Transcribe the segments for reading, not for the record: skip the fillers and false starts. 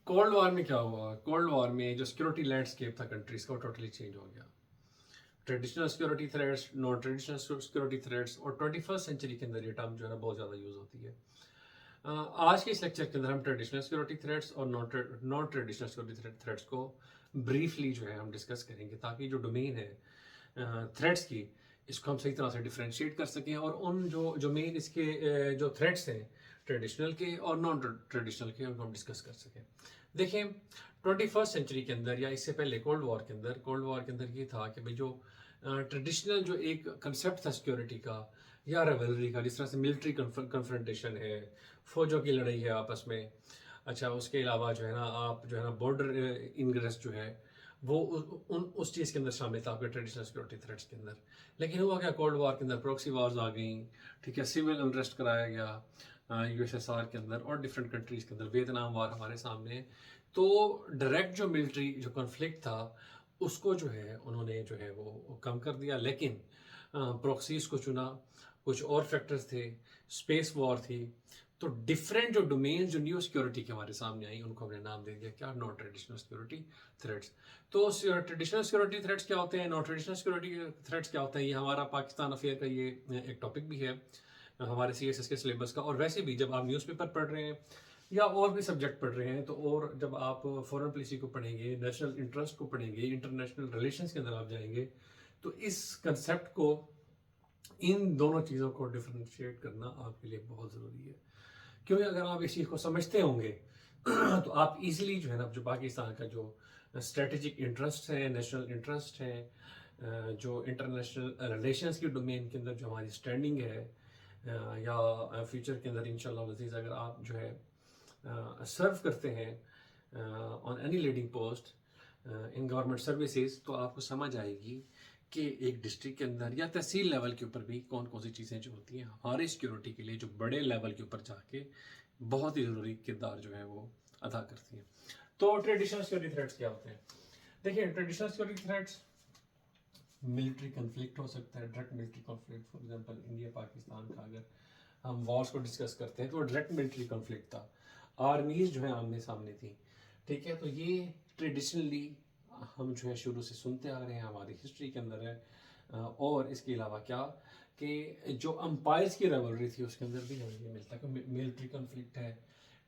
Cold war में क्या हुआ? कोल्ड वॉर में जो सिक्योरिटी लैंडस्केप था कंट्रीज का वो टोटली चेंज हो गया। Traditional security threats, non traditional security threats, और 21st सेंचुरी के अंदर ये टर्म जो है ना बहुत ज़्यादा यूज़ होती है। आज के इस लेक्चर के अंदर हम ट्रेडिशनल सिक्योरिटी थ्रेट्स और नॉन ट्रेडिशनल सिक्योरिटी थ्रेट्स को ब्रीफली जो है हम डिस्कस करेंगे, ताकि जो डोमेन है थ्रेट्स की, इसको हम सही तरह से डिफ्रेंशिएट कर सकें, और उन जो मेन इसके जो थ्रेट्स हैं ट्रेडिशनल के और नॉन ट्रेडिशनल के, उनको हम डिस्कस कर सकें। देखें, 21st सेंचुरी के अंदर या इससे पहले कोल्ड वॉर के अंदर ये था कि भाई जो ट्रेडिशनल जो एक कंसेप्ट था सिक्योरिटी का या रेवलरी का, जिस तरह से मिलिट्री कन्फ्रंटेशन है, फौजों की लड़ाई है आपस में, अच्छा उसके अलावा जो है ना आप जो है ना बॉर्डर इनग्रेस जो है वो उस चीज़ के अंदर शामिल था आपके ट्रेडिशनल सिक्योरिटी थ्रेट्स के अंदर। लेकिन हुआ क्या, कोल्ड वॉर के अंदर प्रॉक्सी वार्स आ गई, ठीक है, सिविल अनरेस्ट कराया गया यूएसएसआर के अंदर और डिफरेंट कंट्रीज़ के अंदर, वियतनाम वार हमारे सामने। तो डायरेक्ट जो मिलिट्री जो कॉन्फ्लिक्ट था उसको जो है उन्होंने जो है वो कम कर दिया, लेकिन प्रॉक्सीज को चुना, कुछ और फैक्टर्स थे, स्पेस वॉर थी। तो डिफरेंट जो डोमेन्स जो न्यू सिक्योरिटी के हमारे सामने आई उनको हमने नाम दे दिया क्या, नॉन ट्रेडिशनल सिक्योरिटी थ्रेट्स। तो ट्रेडिशनल सिक्योरिटी थ्रेट्स क्या होते हैं, नॉन ट्रेडिशनल सिक्योरिटी थ्रेट्स क्या होते हैं, ये हमारा पाकिस्तान अफेयर का ये एक टॉपिक भी है हमारे सीएसएस के सिलेबस का। और वैसे भी जब आप न्यूज़पेपर पढ़ रहे हैं या और भी सब्जेक्ट पढ़ रहे हैं, तो और जब आप फॉरेन पॉलिसी को पढ़ेंगे, नेशनल इंटरेस्ट को पढ़ेंगे, इंटरनेशनल रिलेशंस के अंदर आप जाएंगे, तो इस कंसेप्ट को, इन दोनों चीज़ों को डिफ्रेंशिएट करना आपके लिए बहुत ज़रूरी है। क्योंकि अगर आप इस चीज़ को समझते होंगे तो आप इजीली जो है ना जो पाकिस्तान का जो स्ट्रेटेजिक इंटरेस्ट है, नेशनल इंटरेस्ट है, जो इंटरनेशनल रिलेशंस की डोमेन के अंदर जो हमारी स्टैंडिंग है, या फ्यूचर के अंदर इंशाल्लाह अज़ीज़ अगर आप जो है सर्व करते हैं on any leading post in government services, तो आपको समझ आएगी कि एक डिस्ट्रिक्ट के अंदर या तहसील लेवल के ऊपर भी कौन कौन सी चीज़ें जो होती हैं हमारी सिक्योरिटी के लिए, जो बड़े लेवल के ऊपर जाके बहुत ही ज़रूरी किरदार जो है वो अदा करती हैं। तो ट्रेडिशनल सिक्योरिटी थ्रेट्स क्या होते हैं? देखिए, traditional security threats military conflict हो सकता है, direct military conflict. For example India Pakistan का अगर हम वॉर्स को डिस्कस करते हैं तो डायरेक्ट मिलिट्री कॉन्फ्लिक्ट था, आर्मीज जो है आमने सामने थी, ठीक है। तो ये ट्रेडिशनली हम जो है शुरू से सुनते आ रहे हैं, हमारी हिस्ट्री के अंदर है। और इसके अलावा क्या कि जो अम्पायर्स की रेवलरी थी उसके अंदर भी हमें ये मिलता है कि मिलिट्री कॉन्फ्लिक्ट है।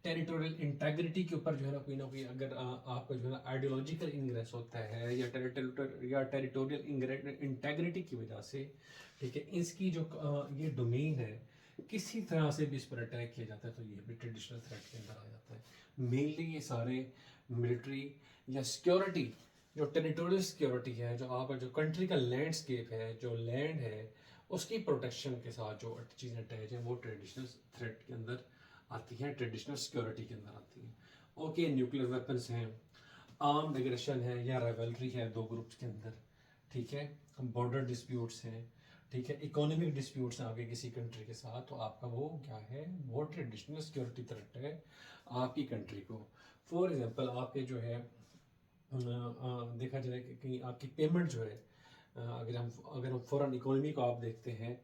टेरिटोरियल इंटेग्रिटी के ऊपर जो है ना कोई अगर आपका जो है ना आइडियोलॉजिकल इंग्रेस होता है या टेरिटोरियल इंटेग्रिटी की वजह से, ठीक है, इसकी जो ये डोमेन है किसी तरह से भी इस पर अटैक किया जाता है, तो ये भी ट्रेडिशनल थ्रेट के अंदर आ जाता है। मेनली ये सारे मिलिट्री या सिक्योरिटी, जो टेरिटोरियल सिक्योरिटी है, जो आपका जो कंट्री का लैंडस्केप है, जो लैंड है, उसकी प्रोटेक्शन के साथ जो चीज़ें अटैच हैं वो ट्रेडिशनल थ्रेट के अंदर आती हैं, ट्रेडिशनल सिक्योरिटी के अंदर आती हैं। ओके, न्यूक्लियर वेपन्स हैं, आर्म्ड एग्रेशन है या रेवलरी है दो ग्रुप्स के अंदर, ठीक है, बॉर्डर डिस्प्यूट्स हैं, ठीक है, इकोनॉमिक डिस्प्यूट्स हैं आपके किसी कंट्री के साथ, तो आपका वो क्या है, वो ट्रेडिशनल सिक्योरिटी थ्रेट है आपकी कंट्री को। फॉर एग्जांपल आपके जो है देखा जाए कि कहीं आपकी पेमेंट जो है, अगर हम फॉरेन इकोनॉमी को आप देखते हैं,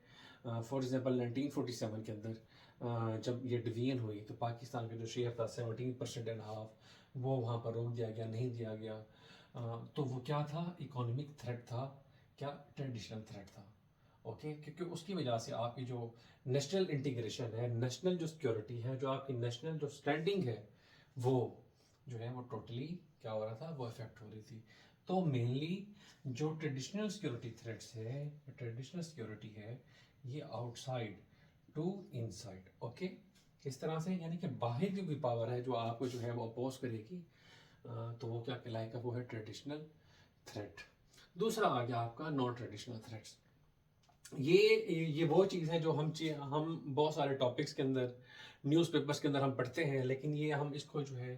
फॉर एग्जांपल 1947 के अंदर जब ये डिवीजन हुई तो पाकिस्तान का जो शेयर था 17.5% वो वहाँ पर रोक दिया गया, नहीं दिया गया। तो वो क्या था, इकोनॉमिक थ्रेट था, क्या ट्रेडिशनल थ्रेट था। ओके, क्योंकि उसकी वजह से आपकी जो नेशनल इंटीग्रेशन है, नेशनल जो सिक्योरिटी है, जो आपकी नेशनल जो स्टैंडिंग है, वो जो है वो टोटली क्या हो रहा था, वो इफेक्ट हो रही थी। तो मेनली जो ट्रेडिशनल सिक्योरिटी थ्रेट्स है, ट्रेडिशनल सिक्योरिटी है, ये आउटसाइड टू इनसाइड। ओके, इस तरह से यानी कि बाहर की कोई पावर है जो आपको जो है वो अपोज करेगी, तो वो क्या कहलाएगा, वो है ट्रेडिशनल थ्रेट। दूसरा आ गया आपका नॉन ट्रेडिशनल थ्रेट्स। ये वो चीज़ है जो हम बहुत सारे टॉपिक्स के अंदर, न्यूज़पेपर्स के अंदर हम पढ़ते हैं, लेकिन ये हम इसको जो है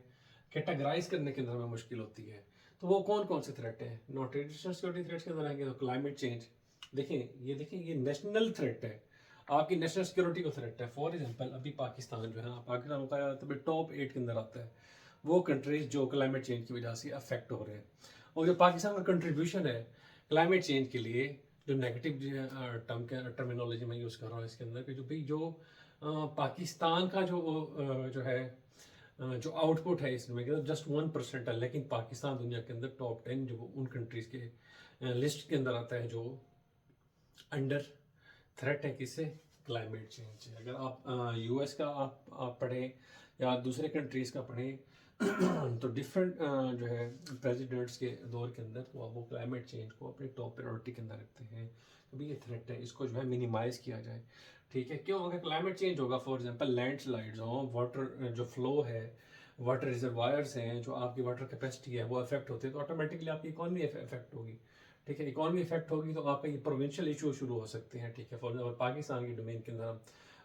कैटेगराइज करने के अंदर हमें मुश्किल होती है। तो वो कौन कौन से थ्रेट है नॉन ट्रेडिशनल सिक्योरिटी थ्रेट्स के अंदर आएंगे? तो क्लाइमेट चेंज, देखें ये नेशनल थ्रेट है, आपकी नेशनल सिक्योरिटी को थ्रेट है। फॉर एग्जांपल अभी पाकिस्तान जो है ना, पाकिस्तान होता है तभी टॉप 8 के अंदर आता है वो कंट्रीज जो क्लाइमेट चेंज की वजह से अफेक्ट हो रहे हैं। और जो पाकिस्तान का कंट्रीब्यूशन है क्लाइमेट चेंज के लिए, जो नेगेटिव टर्मिनोलॉजी मैं यूज़ कर रहा हूँ इसके अंदर कि जो भाई जो पाकिस्तान का जो है जो आउटपुट है इसमें जस्ट 1% है, लेकिन पाकिस्तान दुनिया के अंदर टॉप 10 जो उन कंट्रीज़ के लिस्ट के अंदर आता है जो अंडर थ्रेट है किससे, क्लाइमेट चेंज से। अगर आप यूएस का आप पढ़ें या दूसरे कंट्रीज़ का पढ़ें तो डिफरेंट जो है प्रेसिडेंट्स के दौर के अंदर वो क्लाइमेट चेंज को अपनी टॉप प्रायोरिटी के अंदर रखते हैं, कभी ये थ्रेट है, इसको जो है मिनिमाइज़ किया जाए। ठीक है, क्यों? अगर क्लाइमेट चेंज होगा, फॉर एग्जांपल लैंडस्लाइड्स हों, वाटर जो फ्लो है, वाटर रिजर्वायर्स हैं, जो आपकी वाटर कैपेसिटी है वो अफेक्ट होते हैं, तो ऑटोमेटिकली आपकी इकॉनमी अफेक्ट होगी। ठीक है, इकॉनमी इफेक्ट होगी तो आपका ये प्रोविंशियल इशू शुरू हो सकते हैं। ठीक है, फॉर एग्जाम्पल पाकिस्तान की डोमेन के अंदर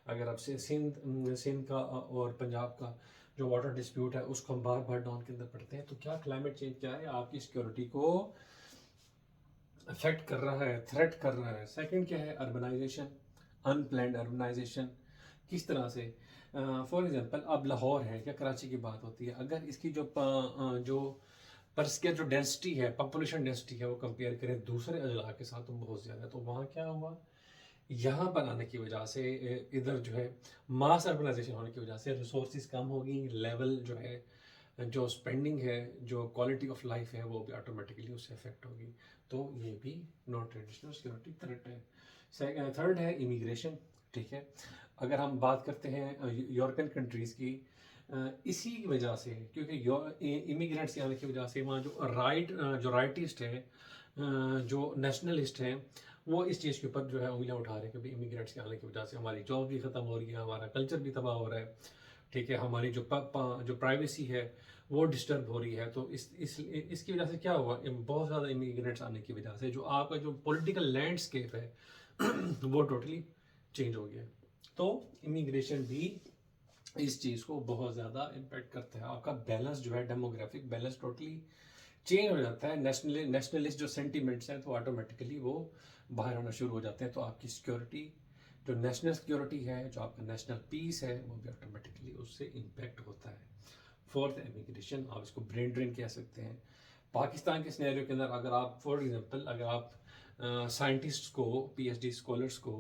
अगर आप सिंध का और पंजाब का जो वाटर डिस्प्यूट है उसको हम बार बार डाउन के अंदर पढ़ते हैं, तो क्या क्लाइमेट चेंज क्या है, आपकी सिक्योरिटी को अफेक्ट कर रहा है, थ्रेट कर रहा है। सेकंड क्या है, अर्बनाइजेशन, अनप्लैंड अर्बनाइजेशन। किस तरह से? फॉर एग्जांपल अब लाहौर है या कराची की बात होती है, अगर इसकी जो पर स्क्वायर जो डेंसिटी है, पॉपुलेशन डेंसिटी है, वो कंपेयर करें दूसरे अजला के साथ तो बहुत ज़्यादा है, तो वहाँ क्या हुआ, यहाँ पर आने की वजह से इधर जो है मास अर्बनाइजेशन होने की वजह से रिसोर्सेज कम होगी, लेवल जो है जो स्पेंडिंग है, जो क्वालिटी ऑफ लाइफ है वो भी ऑटोमेटिकली उससे अफेक्ट होगी। तो ये भी नॉन ट्रेडिशनल सिक्योरिटी थ्रेट है। थर्ड है इमिग्रेशन। ठीक है, अगर हम बात करते हैं यूरोपियन कंट्रीज़ की, इसी की वजह से, क्योंकि इमिग्रेंट्स के आने की वजह से वहाँ जो राइटिस्ट है, जो नेशनलिस्ट हैं, वो इस चीज़ के ऊपर जो है उंगलियां उठा रहे हैं कि इमिग्रेंट्स के आने की वजह से हमारी जॉब भी ख़त्म हो रही है, हमारा कल्चर भी तबाह हो रहा है। ठीक है, हमारी जो प्राइवेसी है वो डिस्टर्ब हो रही है। तो इसकी वजह से क्या हुआ, बहुत ज़्यादा इमिग्रेंट्स आने की वजह से जो आपका जो पॉलिटिकल लैंडस्केप है वो टोटली चेंज हो गया। तो इमिग्रेशन भी इस चीज़ को बहुत ज़्यादा इम्पेक्ट करता है। आपका बैलेंस जो है, डेमोग्राफिक बैलेंस टोटली चेंज हो जाता है। नेशनलिस्ट जो सेंटिमेंट्स हैं तो ऑटोमेटिकली वो बाहर आना शुरू हो जाते हैं। तो आपकी सिक्योरिटी, जो नेशनल सिक्योरिटी है, जो आपका नेशनल पीस है, वो भी ऑटोमेटिकली उससे इम्पेक्ट होता है। फोर्थ, इमिग्रेशन, आप इसको ब्रेन ड्रेन कह सकते हैं। पाकिस्तान के सिनेरियो के अंदर अगर आप फॉर एग्जांपल अगर आप साइंटिस्ट को, पीएचडी स्कॉलर्स को,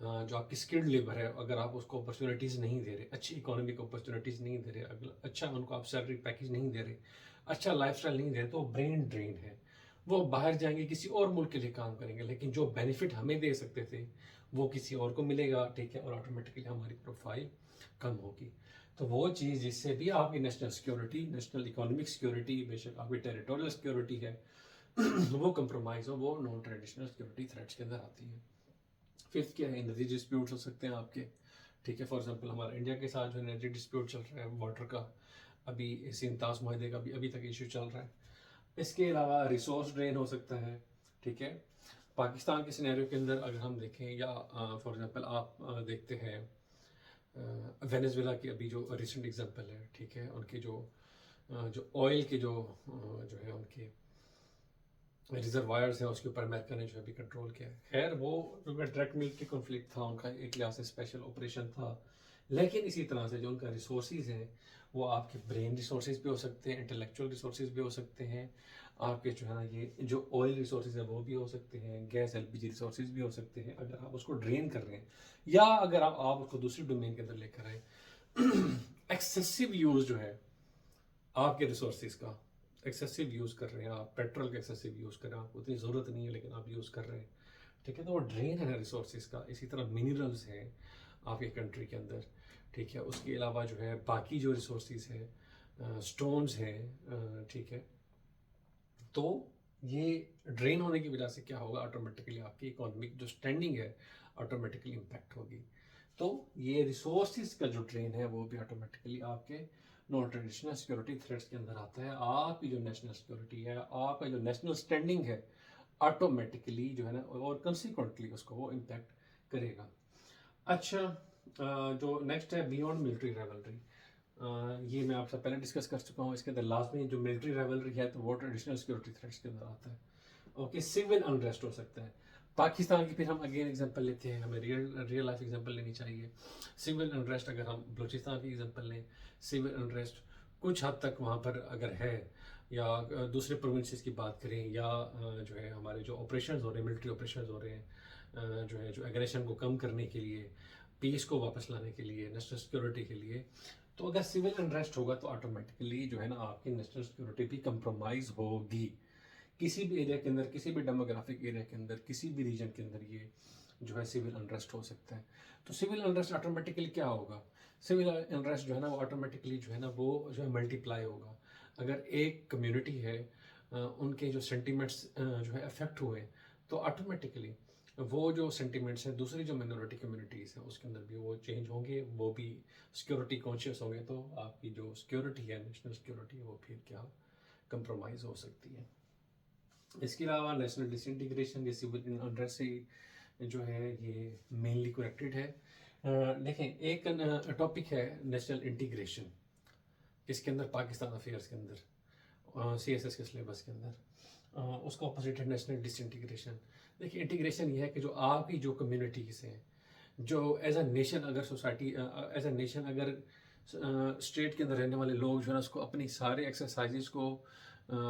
जो आपकी स्किल्ड लेबर है, अगर आप उसको अपॉर्चुनिटीज़ नहीं दे रहे, अच्छी इकोनॉमिक अपॉर्चुनिटीज़ नहीं दे रहे, अगर अच्छा उनको आप सैलरी पैकेज नहीं दे रहे, अच्छा लाइफस्टाइल नहीं दे रहे, तो ब्रेन ड्रेन है। वो बाहर जाएंगे, किसी और मुल्क के लिए काम करेंगे, लेकिन जो बेनिफिट हमें दे सकते थे वो किसी और को मिलेगा। ठीक है, और ऑटोमेटिकली हमारी प्रोफाइल कम होगी। तो वो चीज़ जिससे भी आपकी national security, national economic security, बेशक आपकी टेरिटोरियल सिक्योरिटी है वो कंप्रोमाइज़ हो, वो नॉन ट्रेडिशनल सिक्योरिटी थ्रेट्स के अंदर आती है। फिफ्थ क्या है, एनर्जी डिस्प्यूट्स हो सकते हैं आपके। ठीक है, फॉर एग्जांपल हमारा इंडिया के साथ जो एनर्जी डिस्प्यूट चल रहा है वाटर का, अभी सिंतास मुआहदे का भी अभी तक इशू चल रहा है। इसके अलावा रिसोर्स ड्रेन हो सकता है। ठीक है, पाकिस्तान के सिनेरियो के अंदर अगर हम देखें, या फॉर एग्जांपल आप देखते हैं वेनेजुएला की अभी जो रिसेंट एग्जांपल है। ठीक है, उनके जो ऑयल के जो है उनके रिजर्वायर्स है, उसके ऊपर अमेरिका ने जो है अभी कंट्रोल किया है। खैर वो जो डायरेक्ट मिलिट्री कॉन्फ्लिक्ट था उनका, एक लिहाज से स्पेशल ऑपरेशन था, लेकिन इसी तरह से जो उनका रिसोर्सेज हैं वो आपके ब्रेन रिसोर्सेज भी हो सकते हैं, इंटेलेक्चुअल रिसोर्सेज भी हो सकते हैं, आपके जो है ना ये जो ऑयल रिसोर्सेज है वो भी हो सकते हैं, गैस एलपीजी रिसोर्सेज भी हो सकते हैं। अगर आप उसको ड्रेन कर रहे हैं या अगर आप उसको दूसरी डोमेन के अंदर लेकर आए एक्सेसिव यूज जो है आपके रिसोर्सेज का, एक्सेसिव यूज़ कर रहे हैं आप, पेट्रोल का एक्सेसिव यूज़ कर रहे हैं, आपको उतनी ज़रूरत नहीं है लेकिन आप यूज़ कर रहे हैं। ठीक है, तो वो ड्रेन है रिसोर्सेज का। इसी तरह मिनरल्स हैं आपकी कंट्री के अंदर। ठीक है, उसके अलावा जो है बाकी जो रिसोर्सेज है, स्टोन्स हैं। ठीक है, तो ये ड्रेन होने की वजह से क्या होगा, ऑटोमेटिकली आपकी इकोनॉमिक जो स्टैंडिंग है ऑटोमेटिकली इम्पैक्ट होगी। तो ये रिसोर्सेज का जो ड्रेन है वो भी ऑटोमेटिकली आपके नॉन ट्रेडिशनल सिक्योरिटी थ्रेट्स के अंदर आता है। आपकी जो नेशनल सिक्योरिटी है, आपका जो नेशनल स्टैंडिंग है, ऑटोमेटिकली जो है ना और कंसिक्वेंटली उसको वो इम्पैक्ट करेगा। अच्छा, जो नेक्स्ट है बियॉन्ड मिलिट्री राइवलरी। ये मैं आपसे पहले डिस्कस कर चुका हूँ। इसके अंदर लास्ट में जो मिलिट्री राइवलरी है तो वो ट्रेडिशनल सिक्योरिटी थ्रेट्स के अंदर आता है। ओके, सिविल अनरेस्ट हो सकता है पाकिस्तान की, फिर हम अगेन एग्जांपल लेते हैं, हमें रियल लाइफ एग्जांपल लेनी चाहिए। सिविल अनरेस्ट अगर हम बलूचिस्तान की एग्जांपल लें, सिविल अनरेस्ट कुछ हद तक वहाँ पर अगर है, या दूसरे प्रोविंसेस की बात करें, या जो है हमारे जो ऑपरेशंस हो रहे हैं, मिलिट्री ऑपरेशंस हो रहे हैं, जो एग्रेशन को कम करने के लिए, पीस को वापस लाने के लिए, नेशनल सिक्योरिटी के लिए, تو اگر سول انریسٹ ہوگا تو آٹومیٹکلی جو ہے نا آپ کی نیشنل سیکورٹی بھی کمپرومائز ہوگی. کسی بھی ایریا کے اندر، کسی بھی ڈیموگرافک ایریا کے اندر، کسی بھی ریجن کے اندر یہ جو ہے سول انریسٹ ہو سکتا ہے. تو سول انریسٹ آٹومیٹکلی کیا ہوگا؟ سول انریسٹ جو ہے نا وہ آٹومیٹکلی جو ہے نا وہ جو ہے ملٹی پلائی ہوگا. اگر ایک کمیونٹی ہے ان کے جو سینٹیمنٹس جو ہے افیکٹ ہوئے تو آٹومیٹکلی وہ جو سینٹیمنٹس ہیں دوسری جو مائنورٹی کمیونٹیز ہیں اس کے اندر بھی وہ چینج ہوں گے، وہ بھی سیکورٹی کانشیس ہوں گے. تو آپ کی جو سیکورٹی ہے نیشنل سیکورٹی وہ پھر کیا کمپرومائز ہو سکتی ہے. اس کے علاوہ نیشنل ڈس انٹیگریشن یا سول انریسٹ جو ہے یہ مینلی کنیکٹڈ ہے. دیکھیں ایک ٹاپک ہے نیشنل انٹیگریشن، اس کے اندر پاکستان افیئرس کے اندر سی ایس ایس کے سلیبس کے اندر. اس کا اپوزٹ ہے نیشنل ڈس انٹیگریشن. دیکھیے انٹیگریشن یہ ہے کہ جو آپ کی جو کمیونٹیز ہیں جو ایز اے نیشن اگر سوسائٹی ایز اے نیشن اگر اسٹیٹ کے اندر رہنے والے لوگ جو ہے نا اس کو اپنی سارے ایکسرسائزز کو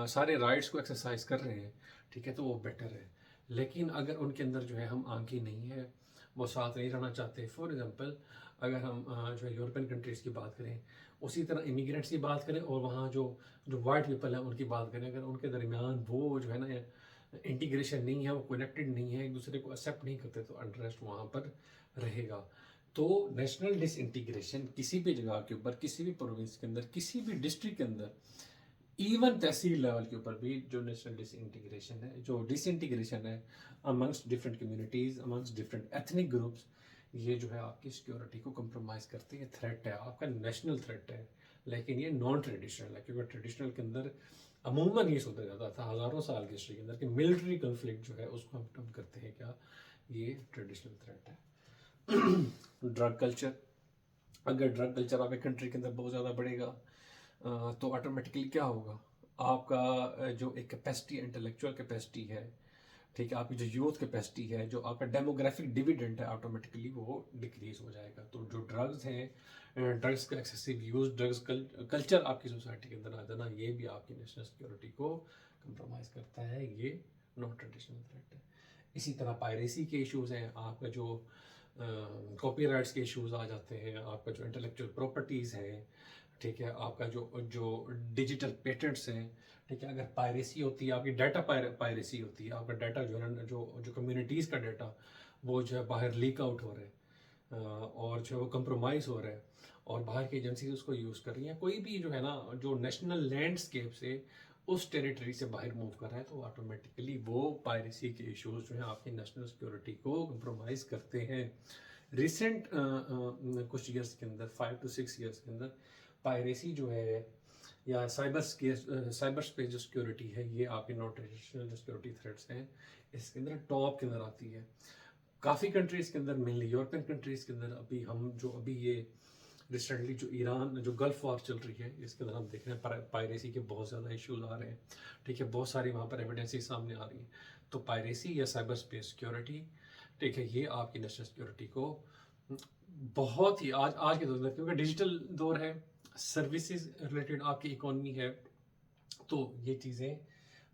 سارے رائٹس کو ایکسرسائز کر رہے ہیں، ٹھیک ہے، تو وہ بیٹر ہے. لیکن اگر ان کے اندر جو ہے ہم آنکھی نہیں ہے، وہ ساتھ نہیں رہنا چاہتے. فار ایگزامپل اگر ہم جو ہے یورپین کنٹریز کی بات کریں، اسی طرح امیگرینٹس کی بات کریں اور وہاں جو وائٹ پیپل ہیں ان کی بات کریں، اگر ان کے درمیان وہ جو ہے نا انٹیگریشن نہیں ہے، وہ کنیکٹڈ نہیں ہے، ایک دوسرے کو ایکسیپٹ نہیں کرتے، تو انٹرسٹ وہاں پر رہے گا. تو نیشنل ڈس انٹیگریشن کسی بھی جگہ کے اوپر، کسی بھی پروونس کے اندر، کسی بھی ڈسٹرکٹ کے اندر، ایون تحصیل لیول کے اوپر بھی جو نیشنل ڈس انٹیگریشن ہے، جو ڈس انٹیگریشن ہے amongst different communities, amongst different ethnic groups, یہ جو ہے آپ کی سیکورٹی کو کمپرومائز کرتی ہے. تھریٹ ہے، آپ کا نیشنل تھریٹ ہے، لیکن یہ نان ٹریڈیشنل ہے. کیونکہ ٹریڈیشنل کے اندر عموماً یہ سوچا جاتا تھا ہزاروں سال کی ہسٹری کے اندر کہ ملٹری کنفلکٹ جو ہے اس کو ہم ٹرم کرتے ہیں کیا، یہ ٹریڈیشنل تھریٹ ہے. ڈرگ کلچر، اگر ڈرگ کلچر آپ ایک کنٹری کے اندر بہت زیادہ بڑھے گا تو آٹومیٹکلی کیا ہوگا، آپ کا جو ایک کیپیسٹی انٹلیکچوئل کیپیسٹی ہے، ٹھیک ہے، آپ کی جو یوتھ کیپیسٹی ہے، جو آپ کا ڈیموگرافک ڈیویڈنٹ ہے، آٹومیٹکلی وہ ڈکریز ہو جائے گا. تو جو ڈرگز ہیں، ڈرگز کا ایکسیسو یوز، ڈرگز کلچر آپ کی سوسائٹی کے اندر آ جانا، یہ بھی آپ کی نیشنل سیکورٹی کو کمپرومائز کرتا ہے. یہ نان ٹریڈیشنل تھریٹ ہے. اسی طرح پائریسی کے ایشوز ہیں، آپ کا جو کاپی رائٹس کے ایشوز آ جاتے ہیں، آپ کا جو انٹلیکچوئل پراپرٹیز ہیں، ٹھیک ہے، آپ کا جو ڈیجیٹل پیٹنٹس ہیں، ٹھیک ہے. اگر پائریسی ہوتی ہے، آپ کی ڈیٹا پائریسی ہوتی ہے، آپ کا ڈیٹا جو ہے نا جو کمیونٹیز کا ڈیٹا وہ جو ہے باہر لیک آؤٹ ہو رہا ہے اور جو ہے وہ کمپرومائز ہو رہا ہے اور باہر کی ایجنسیز اس کو یوز کر رہی ہیں، کوئی بھی جو ہے نا جو نیشنل لینڈسکیپ سے اس ٹیریٹری سے باہر موو کر رہا ہے، تو آٹومیٹکلی وہ پائریسی کے ایشوز جو ہیں آپ کی نیشنل سیکورٹی کو کمپرومائز کرتے ہیں. ریسنٹ کچھ ایئرس کے اندر 5 to 6 ایئرس کے اندر پائریسی جو ہے یا سائبر اسپیس جو سیکورٹی ہے، یہ آپ کی نان ٹریڈیشنل جو سیکورٹی تھریٹس ہیں اس کے اندر ٹاپ کے اندر آتی ہے. کافی کنٹریز کے اندر، مینلی یورپین کنٹریز کے اندر ابھی یہ ریسنٹلی جو ایران جو گلف وار چل رہی ہے اس کے اندر ہم دیکھ رہے ہیں پائریسی کے بہت زیادہ ایشوز آ رہے ہیں، ٹھیک ہے، بہت ساری وہاں پر ایویڈنسز سامنے آ رہی ہیں. تو پائریسی یا سائبر اسپیس سیکورٹی، ٹھیک ہے، یہ آپ کی نیشنل سیکورٹی کو بہت ہی آج کے دور میں، کیونکہ ڈیجیٹل دور ہے، سروسز ریلیٹڈ آپ کی اکانومی ہے، تو یہ چیزیں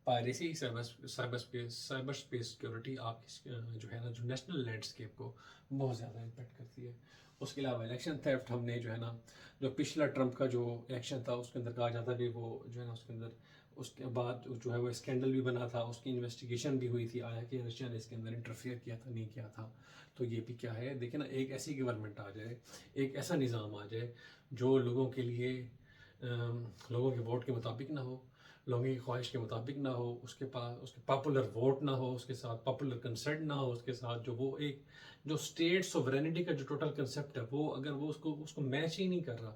پائریسی، سائبر اسپیس سیکورٹی آپ کی جو ہے نا جو نیشنل لینڈسکیپ کو بہت زیادہ امپیکٹ کرتی ہے. اس کے علاوہ الیکشن تھیفٹ، ہم نے جو ہے نا جو پچھلا ٹرمپ کا جو الیکشن تھا اس کے اندر کہا جاتا کہ وہ جو ہے نا اس کے اندر اس کے بعد جو ہے وہ اسکینڈل بھی بنا تھا، اس کی انویسٹیگیشن بھی ہوئی تھی، آیا کہ رشیا نے اس کے اندر انٹرفیئر کیا تھا نہیں کیا تھا. تو یہ بھی کیا ہے، دیکھیں نا، ایک ایسی گورنمنٹ آ جائے، ایک ایسا نظام آ جائے جو لوگوں کے لیے لوگوں کے ووٹ کے مطابق نہ ہو، لوگوں کی خواہش کے مطابق نہ ہو، اس کے پاس اس کے پاپولر ووٹ نہ ہو، اس کے ساتھ پاپولر کنسنٹ نہ ہو، اس کے ساتھ جو وہ ایک جو اسٹیٹ سوورینٹی کا جو ٹوٹل کنسیپٹ ہے وہ اگر وہ اس کو میچ ہی نہیں کر رہا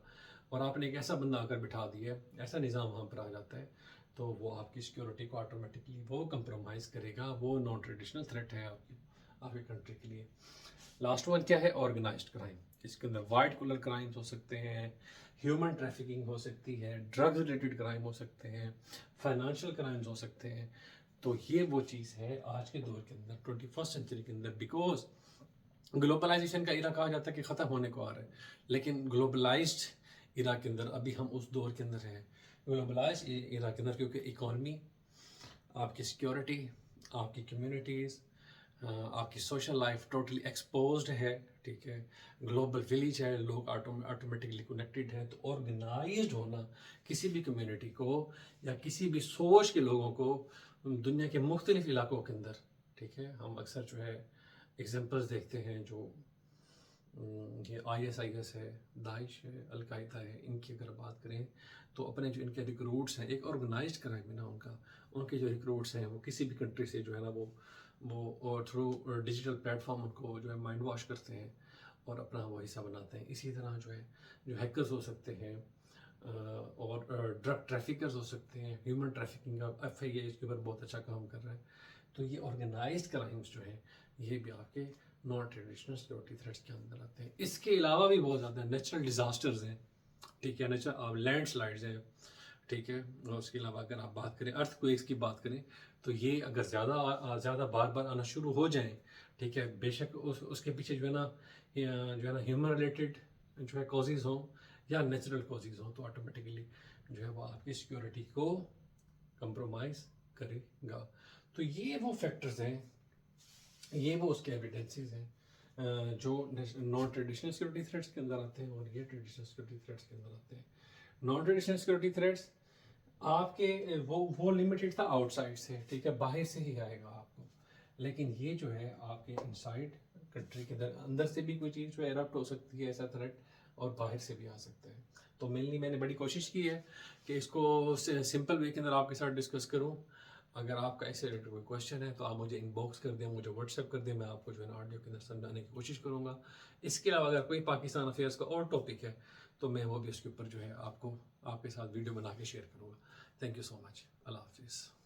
اور آپ نے ایک ایسا بندہ آ کر بٹھا دیا ہے، ایسا نظام وہاں پر آ جاتا ہے، تو وہ آپ کی سیکورٹی کو آٹومیٹکلی وہ کمپرومائز کرے گا. وہ نان ٹریڈیشنل تھریٹ ہے آپ کی کنٹری کے لیے. لاسٹ ون کیا ہے، آرگنائزڈ کرائم. اس کے اندر وائٹ کولر کرائمز ہو سکتے ہیں، ہیومن ٹریفکنگ ہو سکتی ہے، ڈرگز ریلیٹڈ کرائم ہو سکتے ہیں، فائنانشیل کرائمز ہو سکتے ہیں. تو یہ وہ چیز ہے آج کے دور کے اندر 21st سینچری کے اندر، بیکاز گلوبلائزیشن کا ایرا کہا جاتا ہے کہ ختم ہونے کو آ رہا ہے، لیکن گلوبلائزڈ ایرا کے اندر ابھی ہم اس دور کے اندر ہیں. گلوبلائزڈ ایرا کے اندر کیونکہ اکانومی، آپ کی سیکورٹی، آپ کی کمیونٹیز، آپ کی سوشل لائف ٹوٹلی ایکسپوزڈ ہے، ٹھیک ہے، گلوبل ولیج ہے، لوگ آٹومیٹکلی کنیکٹڈ ہیں، تو آرگنائزڈ ہونا کسی بھی کمیونٹی کو یا کسی بھی سوچ کے لوگوں کو دنیا کے مختلف علاقوں کے اندر، ٹھیک ہے، ہم اکثر جو ہے ایگزامپلس دیکھتے ہیں، جو یہ ISIS ہے، داعش ہے، القاعدہ ہے، ان کی اگر بات کریں تو اپنے جو ان کے ریکروٹس ہیں، ایک آرگنائزڈ کرائم ہے نا ان کے جو ریکروٹس ہیں وہ کسی بھی کنٹری سے جو ہے نا وہ تھرو ڈیجیٹل پلیٹ فارم ان کو جو ہے مائنڈ واش کرتے ہیں اور اپنا وہ حصہ بناتے ہیں. اسی طرح جو ہے جو ہیکرز ہو سکتے ہیں اور ڈرگ ٹریفکرز ہو سکتے ہیں، ہیومن ٹریفکنگ کا FIA اس کے اوپر بہت اچھا کام کر رہا ہے. تو یہ آرگنائزڈ کرائمز جو ہیں یہ بھی آپ کے نان ٹریڈیشنل سیکورٹی تھریٹس کے اندر آتے ہیں. اس کے علاوہ بھی بہت زیادہ نیچرل ڈیزاسٹرز ہیں، ٹھیک ہے، لینڈ سلائڈز ہیں، ٹھیک ہے، اور اس کے علاوہ اگر آپ بات کریں ارتھ کویکس کی بات کریں تو یہ اگر زیادہ بار بار آنا شروع ہو جائیں، ٹھیک ہے، بے شک اس کے پیچھے جو ہے نا ہیومن ریلیٹڈ جو ہے کازز ہوں یا نیچرل کازز ہوں، تو آٹومیٹکلی جو ہے وہ آپ کی سیکورٹی کو کمپرومائز کرے گا. تو یہ وہ فیکٹرز ہیں، یہ وہ اس کے ایویڈنسز ہیں جو نان ٹریڈیشنل سیکورٹی تھریٹس کے اندر آتے ہیں اور یہ ٹریڈیشنل سیکورٹی تھریٹس کے اندر آتے ہیں. نان ٹریڈیشنل سیکورٹی تھریٹس آپ کے وہ لمیٹڈ تھا آؤٹ سائڈ سے، ٹھیک ہے، باہر سے ہی آئے گا آپ کو، لیکن یہ جو ہے آپ کے انسائڈ کنٹری کے اندر سے بھی کوئی چیز جو ہے ایرپٹ ہو سکتی ہے ایسا تھریٹ، اور باہر سے بھی آ سکتا ہے. تو مینلی میں نے بڑی کوشش کی ہے کہ اس کو سمپل وے کے اندر آپ کے ساتھ ڈسکس کروں. اگر آپ کا ایسے ریلیٹڈ کوئی کویشچن ہے تو آپ مجھے ان باکس کر دیں، مجھے واٹس ایپ کر دیں، میں آپ کو جو ہے نا آڈیو کے اندر سمجھانے کی کوشش کروں گا. اس کے علاوہ اگر کوئی پاکستان افیئرس کا اور ٹاپک ہے تو میں وہ بھی اس کے اوپر جو ہے آپ کے ساتھ ویڈیو بنا کے شیئر کروں گا. تھینک یو سو مچ. اللہ حافظ.